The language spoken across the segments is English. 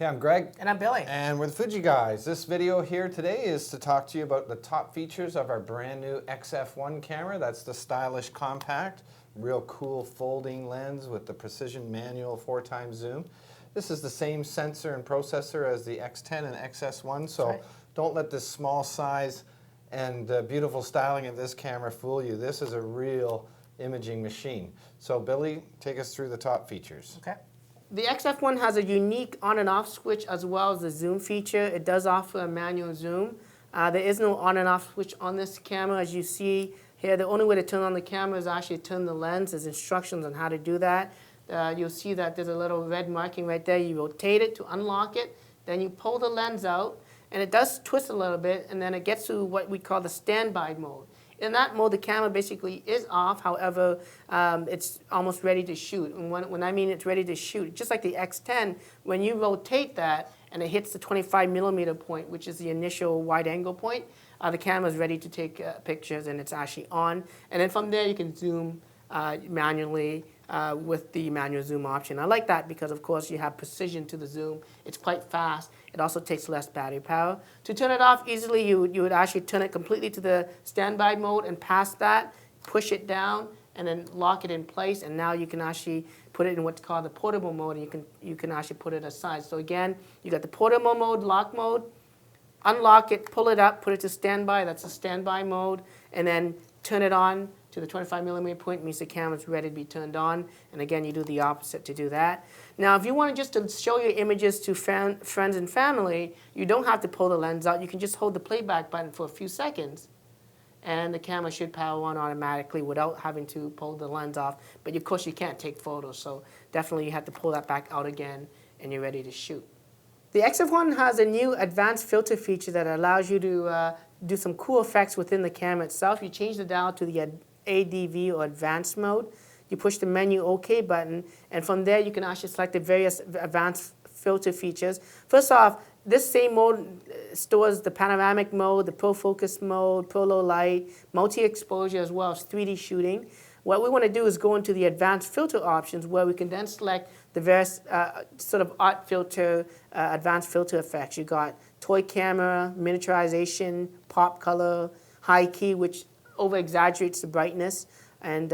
I'm Greg. And I'm Billy. And we're the Fuji Guys. This video here today is to talk to you about the top features of our brand new XF1 camera. That's the stylish compact, real cool folding lens with the precision manual 4x zoom. This is the same sensor and processor as the X10 and XS1, so don't let this small size and beautiful styling of this camera fool you. This is a real imaging machine. So Billy, take us through the top features. Okay. The XF1 has a unique on and off switch as well as the zoom feature. It does offer a manual zoom. There is no on and off switch on this camera. As you see here, the only way to turn on the camera is actually turn the lens. There's instructions on how to do that. You'll see that there's a little red marking right there. You rotate it to unlock it. Then you pull the lens out, and it does twist a little bit, and then it gets to what we call the standby mode. In that mode, the camera basically is off. However, it's almost ready to shoot. And when I mean it's ready to shoot, just like the X10, when you rotate that and it hits the 25mm point, which is the initial wide-angle point, the camera is ready to take pictures, and it's actually on. And then from there, you can zoom manually with the manual zoom option. I like that because, of course, you have precision to the zoom. It's quite fast. It also takes less battery power. To turn it off easily, you would actually turn it completely to the standby mode, and past that, push it down, and then lock it in place. And now you can actually put it in what's called the portable mode, and you can actually put it aside. So again, you got the portable mode, lock mode, unlock it, pull it up, put it to standby. That's the standby mode, and then turn it on to the 25mm point, means the camera's ready to be turned on. And again, you do the opposite to do that. Now, if you want just to show your images to friends and family, you don't have to pull the lens out. You can just hold the playback button for a few seconds, and the camera should power on automatically without having to pull the lens off. But of course, you can't take photos, so definitely you have to pull that back out again, and you're ready to shoot. The XF1 has a new advanced filter feature that allows you to do some cool effects within the camera itself. You change the dial to the ADV or advanced mode. You push the menu OK button, and from there you can actually select the various advanced filter features. First off, this same mode stores the panoramic mode, the pro focus mode, pro low light, multi-exposure, as well as 3D shooting. What we want to do is go into the advanced filter options, where we can then select the various sort of art filter, advanced filter effects. You got toy camera, miniaturization, pop color, high key, which over-exaggerates the brightness, and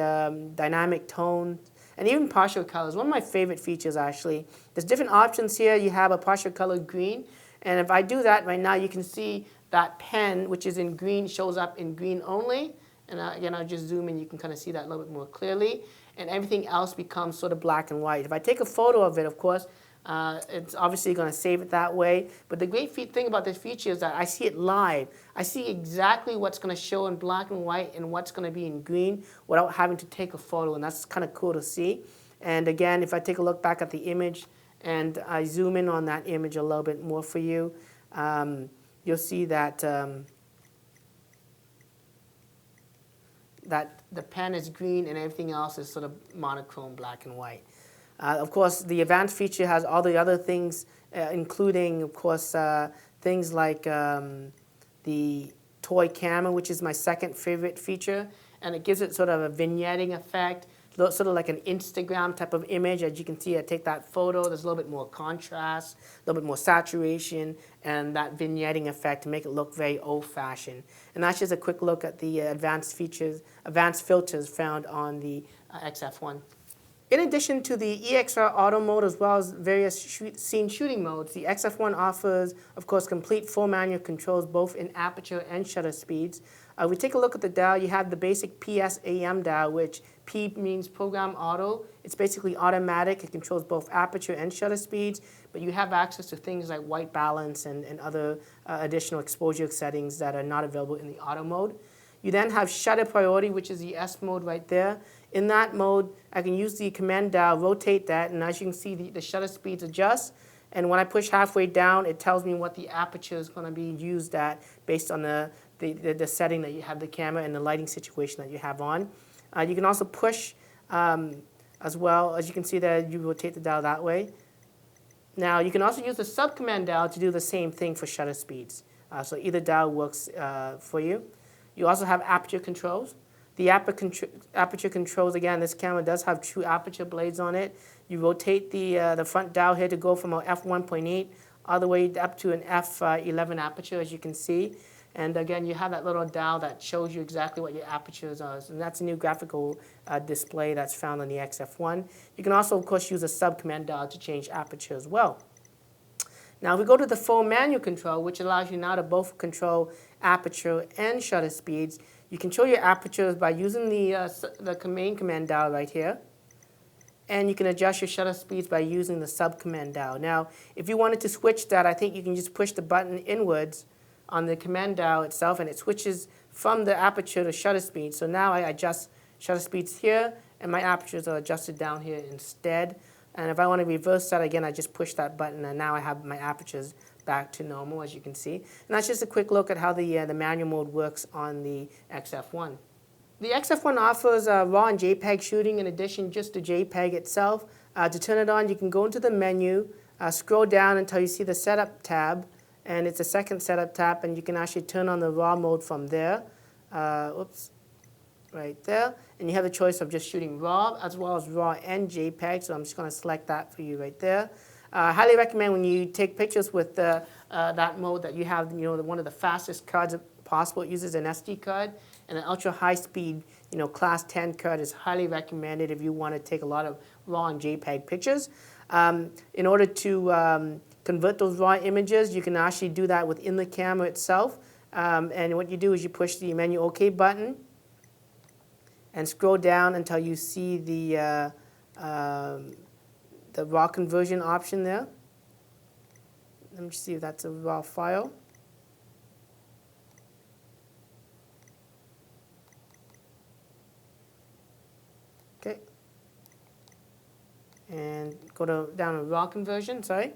dynamic tone, and even partial colors. One of my favorite features, actually. There's different options here. You have a partial color green, and if I do that right now, you can see that pen, which is in green, shows up in green only. And again, I'll just zoom in. You can kind of see that a little bit more clearly, and everything else becomes sort of black and white. If I take a photo of it, of course, it's obviously going to save it that way. But the great thing about this feature is that I see it live. I see exactly what's going to show in black and white and what's going to be in green without having to take a photo, and that's kind of cool to see. And again, if I take a look back at the image and I zoom in on that image a little bit more for you, you'll see that that the pen is green and everything else is sort of monochrome black and white. Of course, the advanced feature has all the other things, including, of course, things like the toy camera, which is my second favorite feature, and it gives it sort of a vignetting effect, sort of like an Instagram type of image. As you can see, I take that photo, there's a little bit more contrast, a little bit more saturation, and that vignetting effect to make it look very old-fashioned. And that's just a quick look at the advanced filters found on the XF1. In addition to the EXR auto mode, as well as various scene shooting modes, the XF1 offers, of course, complete full manual controls both in aperture and shutter speeds. We take a look at the dial. You have the basic PSAM dial, which P means program auto. It's basically automatic. It controls both aperture and shutter speeds, but you have access to things like white balance and other additional exposure settings that are not available in the auto mode. You then have shutter priority, which is the S mode right there. In that mode, I can use the command dial, rotate that, and as you can see, the shutter speeds adjust. And when I push halfway down, it tells me what the aperture is going to be used at based on the setting that you have the camera and the lighting situation that you have on. You can also push as well. As you can see that you rotate the dial that way. Now, you can also use the sub-command dial to do the same thing for shutter speeds. So either dial works for you. You also have aperture controls. The aperture controls, again, this camera does have true aperture blades on it. You rotate the front dial here to go from an f1.8 all the way up to an f11 aperture, as you can see. And again, you have that little dial that shows you exactly what your apertures are. And that's a new graphical display that's found on the XF1. You can also, of course, use a sub-command dial to change aperture as well. Now, if we go to the full manual control, which allows you now to both control aperture and shutter speeds, you control your apertures by using the main command dial right here. And you can adjust your shutter speeds by using the sub-command dial. Now, if you wanted to switch that, I think you can just push the button inwards on the command dial itself, and it switches from the aperture to shutter speed. So now I adjust shutter speeds here, and my apertures are adjusted down here instead. And if I want to reverse that again, I just push that button, and now I have my apertures back to normal, as you can see. And that's just a quick look at how the manual mode works on the XF1. The XF1 offers RAW and JPEG shooting in addition just to JPEG itself. To turn it on, you can go into the menu, scroll down until you see the Setup tab, and it's a second Setup tab, and you can actually turn on the RAW mode from there. Right there. And you have the choice of just shooting RAW as well as RAW and JPEG, so I'm just going to select that for you right there. I highly recommend when you take pictures with that mode that you have, one of the fastest cards possible. It uses an SD card, and an ultra high speed, class 10 card is highly recommended if you want to take a lot of RAW and JPEG pictures. In order to convert those RAW images, you can actually do that within the camera itself. And what you do is you push the menu OK button and scroll down until you see the RAW conversion option there. Let me see if that's a RAW file. Okay. And go down to RAW conversion, sorry.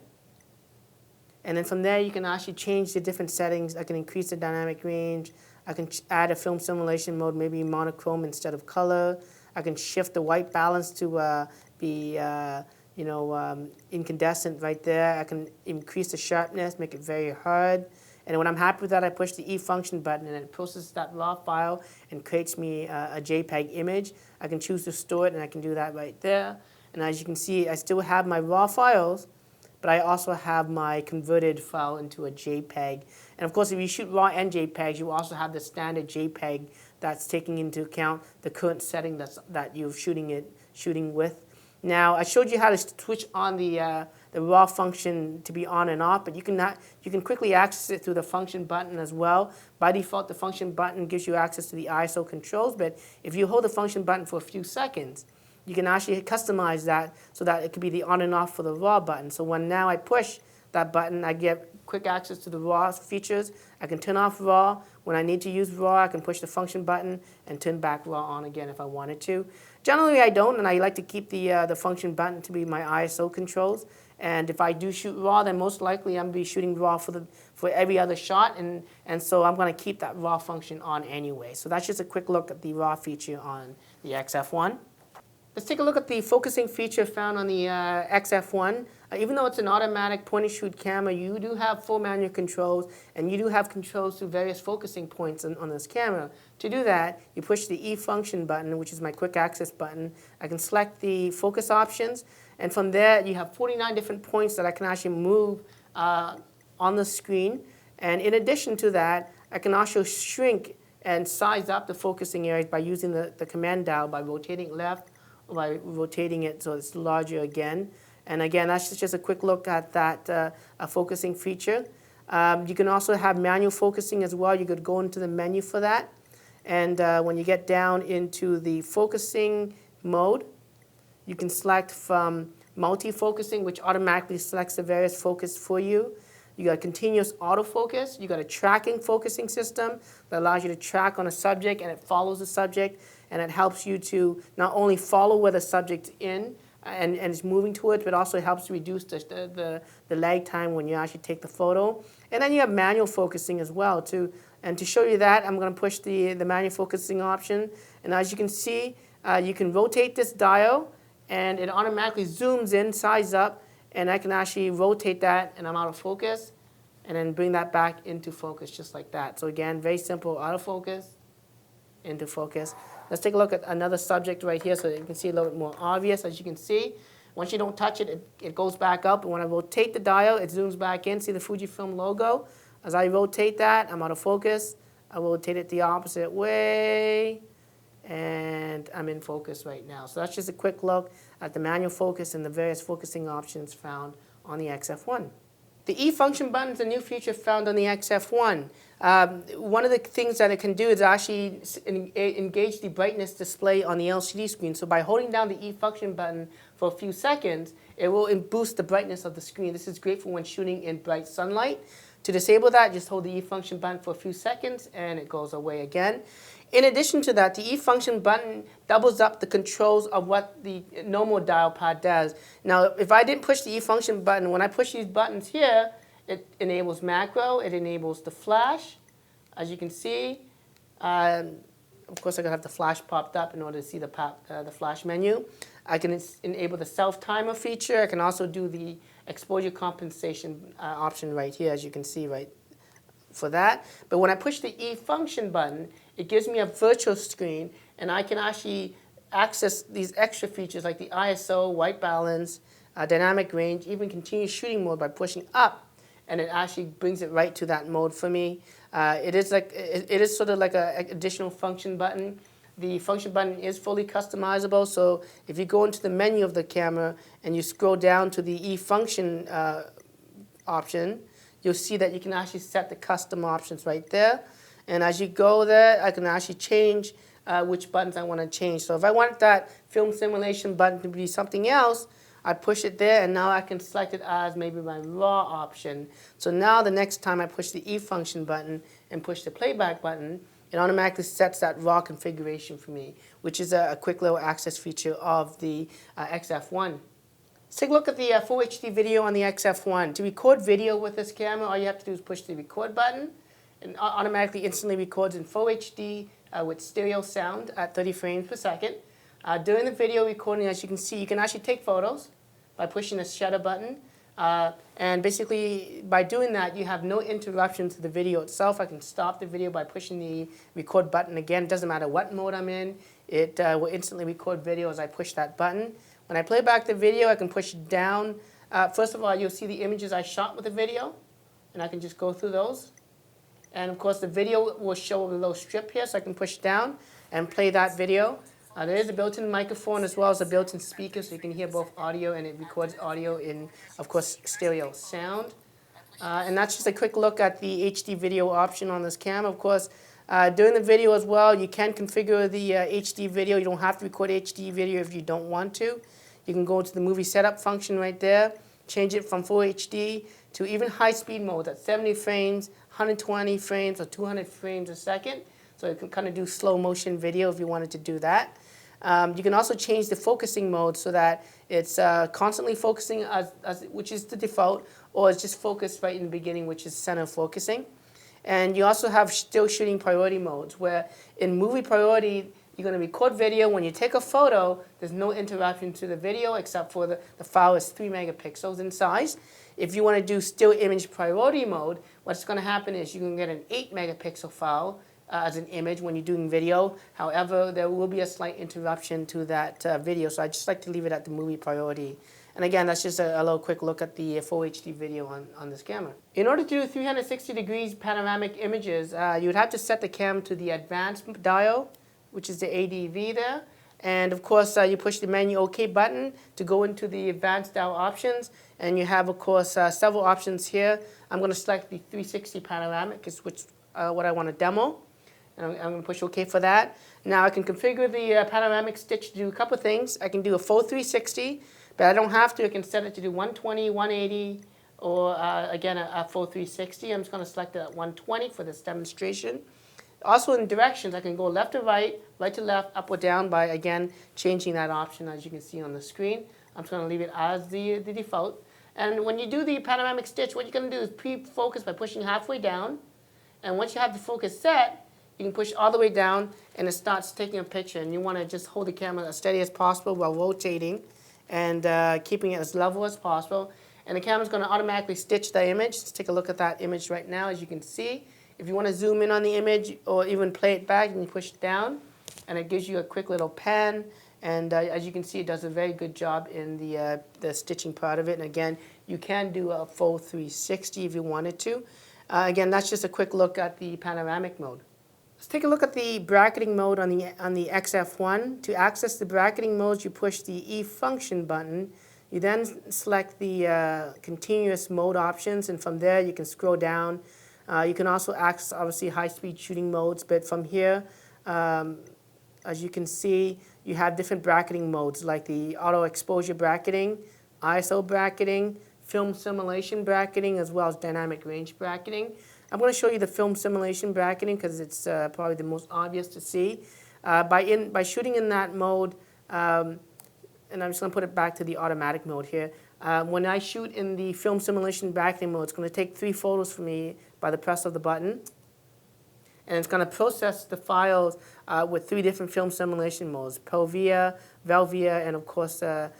And then from there, you can actually change the different settings. I can increase the dynamic range. I can add a film simulation mode, maybe monochrome instead of color. I can shift the white balance to be incandescent right there. I can increase the sharpness, make it very hard. And when I'm happy with that, I push the E function button, and it processes that RAW file and creates me a JPEG image. I can choose to store it, and I can do that right there. And as you can see, I still have my RAW files, but I also have my converted file into a JPEG. And of course, if you shoot RAW and JPEGs, you also have the standard JPEG that's taking into account the current setting that you're shooting with. Now, I showed you how to switch on the RAW function to be on and off, but you can quickly access it through the function button as well. By default, the function button gives you access to the ISO controls, but if you hold the function button for a few seconds, you can actually customize that so that it could be the on and off for the RAW button. So when now I push that button, I get quick access to the RAW features. I can turn off RAW. When I need to use RAW, I can push the function button and turn back RAW on again if I wanted to. Generally, I don't, and I like to keep the function button to be my ISO controls. And if I do shoot RAW, then most likely I'm going to be shooting RAW for every other shot, and so I'm going to keep that RAW function on anyway. So that's just a quick look at the RAW feature on the XF1. Let's take a look at the focusing feature found on the XF1. Even though it's an automatic point-and-shoot camera, you do have full manual controls, and you do have controls to various focusing points on this camera. To do that, you push the E function button, which is my quick access button. I can select the focus options, and from there, you have 49 different points that I can actually move on the screen. And in addition to that, I can also shrink and size up the focusing areas by using the command dial by rotating left, by rotating it so it's larger again. And again, that's just a quick look at that focusing feature. You can also have manual focusing as well. You could go into the menu for that. And when you get down into the focusing mode, you can select from multi-focusing, which automatically selects the various focus for you. You got continuous autofocus. You got a tracking focusing system that allows you to track on a subject, and it follows the subject, and it helps you to not only follow where the subject's in and is moving towards, but also helps reduce the lag time when you actually take the photo. And then you have manual focusing as well too. And to show you that, I'm going to push the manual focusing option. And as you can see, you can rotate this dial, and it automatically zooms in, size up, and I can actually rotate that, and I'm out of focus, and then bring that back into focus just like that. So again, very simple autofocus into focus. Let's take a look at another subject right here so that you can see a little bit more obvious. As you can see, once you don't touch it, it goes back up. And when I rotate the dial, it zooms back in. See the Fujifilm logo? As I rotate that, I'm out of focus. I rotate it the opposite way, and I'm in focus right now. So that's just a quick look at the manual focus and the various focusing options found on the XF1. The E function button is a new feature found on the XF1. One of the things that it can do is actually engage the brightness display on the LCD screen. So by holding down the E function button for a few seconds, it will boost the brightness of the screen. This is great for when shooting in bright sunlight. To disable that, just hold the E function button for a few seconds and it goes away again. In addition to that, the E function button doubles up the controls of what the normal dial pad does. Now, if I didn't push the E function button, when I push these buttons here, it enables macro, it enables the flash, as you can see. Of course, I'm going to have the flash popped up in order to see the flash menu. I can enable the self-timer feature. I can also do the exposure compensation option right here, as you can see right for that. But when I push the E function button, it gives me a virtual screen, and I can actually access these extra features like the ISO, white balance, dynamic range, even continuous shooting mode by pushing up, and it actually brings it right to that mode for me. It is sort of like an additional function button. The function button is fully customizable, so if you go into the menu of the camera and you scroll down to the E function option, you'll see that you can actually set the custom options right there. And as you go there, I can actually change which buttons I want to change. So if I want that film simulation button to be something else, I push it there, and now I can select it as maybe my raw option. So now the next time I push the E function button and push the playback button, it automatically sets that raw configuration for me, which is a quick little access feature of the XF1. Let's take a look at the full HD video on the XF1. To record video with this camera, all you have to do is push the record button, and automatically instantly records in full HD with stereo sound at 30 frames per second. During the video recording, as you can see, you can actually take photos by pushing the shutter button. And basically, by doing that, you have no interruption to the video itself. I can stop the video by pushing the record button again. It doesn't matter what mode I'm in. It will instantly record video as I push that button. When I play back the video, I can push down. First of all, you'll see the images I shot with the video, and I can just go through those. And of course, the video will show a little strip here, so I can push down and play that video. There is a built-in microphone as well as a built-in speaker, so you can hear both audio, and it records audio in, of course, stereo sound. And that's just a quick look at the HD video option on this camera. Of course, during the video as well, you can configure the HD video. You don't have to record HD video if you don't want to. You can go to the movie setup function right there, change it from full HD to even high-speed mode at 70 frames, 120 frames, or 200 frames a second. So you can kind of do slow motion video if you wanted to do that. You can also change the focusing mode so that it's constantly focusing, which is the default, or it's just focused right in the beginning, which is center focusing. And you also have still shooting priority modes, where in movie priority, you're going to record video. When you take a photo, there's no interruption to the video except for the file is 3 megapixels in size. If you want to do still image priority mode, what's going to happen is you can get an 8 megapixel file as an image when you're doing video. However, there will be a slight interruption to that video, so I just like to leave it at the movie priority. And again, that's just a little quick look at the full HD video on this camera. In order to do 360 degrees panoramic images, you would have to set the camera to the advanced dial, which is the ADV there. And of course, you push the menu OK button to go into the advanced dial options. And you have, of course, several options here. I'm going to select the 360 panoramic, which what I want to demo. And I'm going to push OK for that. Now I can configure the panoramic stitch to do a couple of things. I can do a full 360, but I don't have to. I can set it to do 120, 180, or again, a full 360. I'm just going to select it at 120 for this demonstration. Also in directions, I can go left to right, right to left, up or down by, again, changing that option as you can see on the screen. I'm just going to leave it as the default. And when you do the panoramic stitch, what you're going to do is pre-focus by pushing halfway down. And once you have the focus set, you can push all the way down and it starts taking a picture. And you want to just hold the camera as steady as possible while rotating and keeping it as level as possible. And the camera's going to automatically stitch the image. Let's take a look at that image right now. As you can see, If you want to zoom in on the image or even play it back, you can push it down, and it gives you a quick little pan. And as you can see, it does a very good job in the stitching part of it. And again, you can do a full 360 if you wanted to. Again, that's just a quick look at the panoramic mode. Let's take a look at the bracketing mode on the XF1. To access the bracketing modes, you push the E function button. You then select the continuous mode options, and from there you can scroll down. You can also access, obviously, high-speed shooting modes, but from here, as you can see, you have different bracketing modes like the auto exposure bracketing, ISO bracketing, film simulation bracketing, as well as dynamic range bracketing. I'm going to show you the film simulation bracketing because it's probably the most obvious to see. By shooting in that mode, and I'm just going to put it back to the automatic mode here. When I shoot in the film simulation bracketing mode, it's going to take 3 photos for me by the press of the button. And it's going to process the files with 3 different film simulation modes: Provia, Velvia, and of course the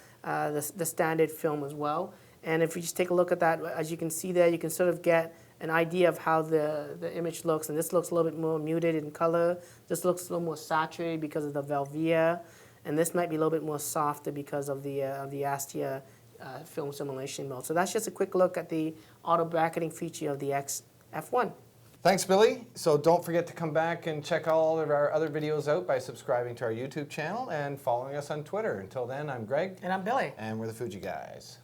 standard film as well. And if you just take a look at that, as you can see there, you can sort of get an idea of how the image looks. And this looks a little bit more muted in color. This looks a little more saturated because of the Velvia. And this might be a little bit more softer because of the Astia film simulation mode. So that's just a quick look at the auto bracketing feature of the XF1. Thanks, Billy. So don't forget to come back and check all of our other videos out by subscribing to our YouTube channel and following us on Twitter. Until then, I'm Greg. And I'm Billy. And we're the Fuji Guys.